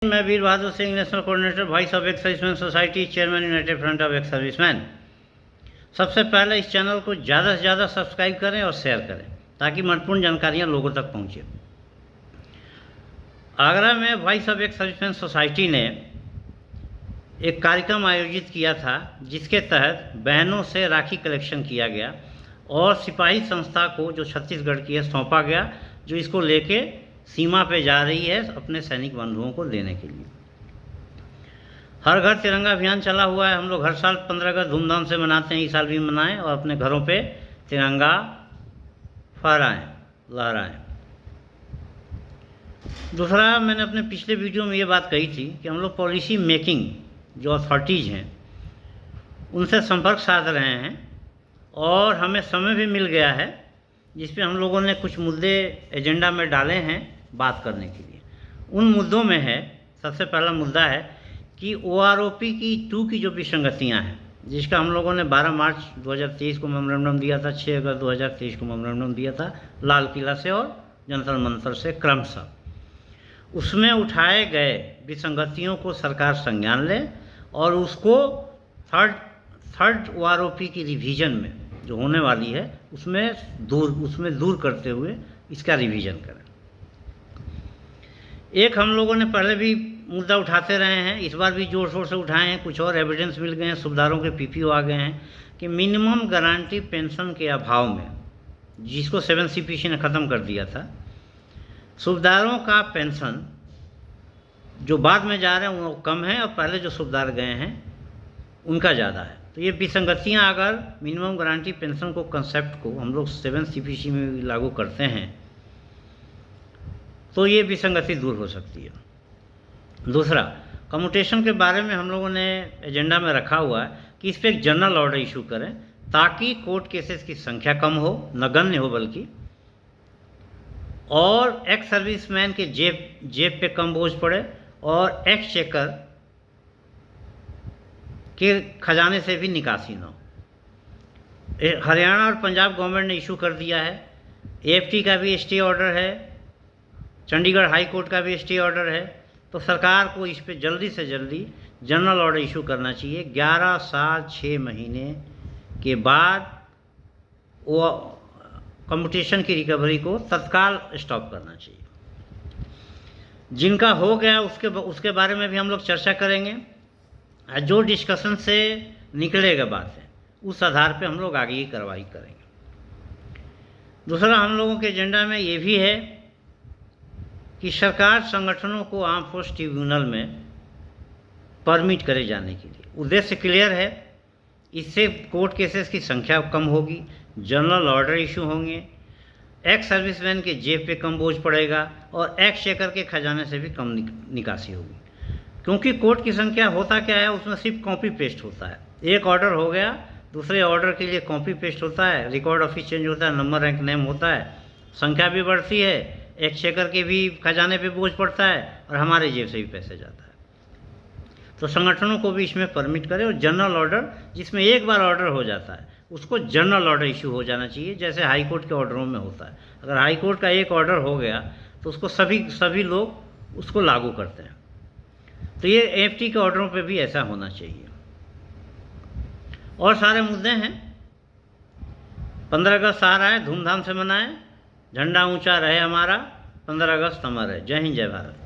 मैं Veer Bahadur Singh, national coordinator voice of ex serviceman society, chairman united front of ex serviceman. सबसे पहले इस channel को ज़्यादा से ज़्यादा सब्सक्राइब करें और शेयर करें ताकि महत्वपूर्ण जानकारियाँ लोगों तक पहुँचे। आगरा में voice of ex serviceman society ने एक कार्यक्रम आयोजित किया था जिसके तहत बहनों से राखी कलेक्शन किया गया और सिपाही संस्था को जो छत्तीसगढ़ की है सौंपा गया, जो इसको लेके सीमा पे जा रही है अपने सैनिक बंधुओं को देने के लिए। हर घर तिरंगा अभियान चला हुआ है। हम लोग हर साल 15 अगस्त धूमधाम से मनाते हैं, इस साल भी मनाएं और अपने घरों पे तिरंगा फहराएं, लहराएं। दूसरा, मैंने अपने पिछले वीडियो में ये बात कही थी कि हम लोग पॉलिसी मेकिंग जो अथॉरिटीज़ हैं उनसे संपर्क साध रहे हैं और हमें समय भी मिल गया है जिस पे हम लोगों ने कुछ मुद्दे एजेंडा में डाले हैं बात करने के लिए। उन मुद्दों में है, सबसे पहला मुद्दा है कि OROP की 2 की जो विसंगतियां हैं, जिसका हम लोगों ने 12 मार्च 2023 को मेमोरेंडम दिया था, 6 अगस्त 2023 को मेमोरेंडम दिया था लाल किला से और जंतर मंतर से क्रमशः। उसमें उठाए गए विसंगतियों को सरकार संज्ञान ले और उसको थर्ड OROP की रिवीजन में जो होने वाली है उसमें दूर करते हुए इसका रिवीजन करें। एक हम लोगों ने पहले भी मुद्दा उठाते रहे हैं, इस बार भी जोर शोर से उठाए हैं, कुछ और एविडेंस मिल गए हैं, सुबेदारों के PPO आ गए हैं कि मिनिमम गारंटी पेंशन के अभाव में, जिसको 7CPC ने ख़त्म कर दिया था, सुबेदारों का पेंशन जो बाद में जा रहे हैं वो कम है और पहले जो सुबेदार गए हैं उनका ज़्यादा है। तो ये विसंगतियाँ अगर मिनिमम गारंटी पेंशन को कंसेप्ट को हम लोग 7CPC में भी लागू करते हैं तो ये विसंगति दूर हो सकती है। दूसरा, कम्यूटेशन के बारे में हम लोगों ने एजेंडा में रखा हुआ है कि इस पर एक जनरल ऑर्डर इशू करें ताकि कोर्ट केसेस की संख्या कम हो, नगण्य हो बल्कि, और एक्स सर्विसमैन के जेब पे कम बोझ पड़े और एक्स चेकर के खजाने से भी निकासी न हो। हरियाणा और पंजाब गवर्नमेंट ने इशू कर दिया है, AFT का भी स्टे ऑर्डर है, चंडीगढ़ हाई कोर्ट का भी स्टे ऑर्डर है। तो सरकार को इस पे जल्दी से जल्दी जनरल ऑर्डर इशू करना चाहिए। 11 साल 6 महीने के बाद वो कम्यूटेशन की रिकवरी को तत्काल स्टॉप करना चाहिए। जिनका हो गया उसके बारे में भी हम लोग चर्चा करेंगे। जो डिस्कशन से निकलेगा बात है उस आधार पे हम लोग आगे की कार्रवाई करेंगे। दूसरा, हम लोगों के एजेंडा में ये भी है कि सरकार संगठनों को आर्म फोर्स ट्रिब्यूनल में परमिट करे जाने के लिए। उद्देश्य क्लियर है, इससे कोर्ट केसेस की संख्या कम होगी, जनरल ऑर्डर इशू होंगे, एक्स सर्विसमैन के जेब पे कम बोझ पड़ेगा और एक्स चेकर के खजाने से भी कम निकासी होगी। क्योंकि कोर्ट की संख्या होता क्या है, उसमें सिर्फ कॉपी पेस्ट होता है। एक ऑर्डर हो गया, दूसरे ऑर्डर के लिए कॉपी पेस्ट होता है, रिकॉर्ड ऑफिस चेंज होता है, नंबर रैंक नेम होता है, संख्या भी बढ़ती है, एक चेकर के भी खजाने पे बोझ पड़ता है और हमारे जेब से भी पैसे जाता है। तो संगठनों को भी इसमें परमिट करें और जनरल ऑर्डर, जिसमें एक बार ऑर्डर हो जाता है उसको जनरल ऑर्डर इशू हो जाना चाहिए, जैसे हाई कोर्ट के ऑर्डरों में होता है। अगर हाई कोर्ट का एक ऑर्डर हो गया तो उसको सभी लोग उसको लागू करते हैं। तो ये AFT के ऑर्डरों पे भी ऐसा होना चाहिए। और सारे मुद्दे हैं। 15 अगस्त आ रहा है, धूमधाम से मनाएं, झंडा ऊंचा रहे हमारा, 15 अगस्त अमर है। जय हिंद, जय भारत।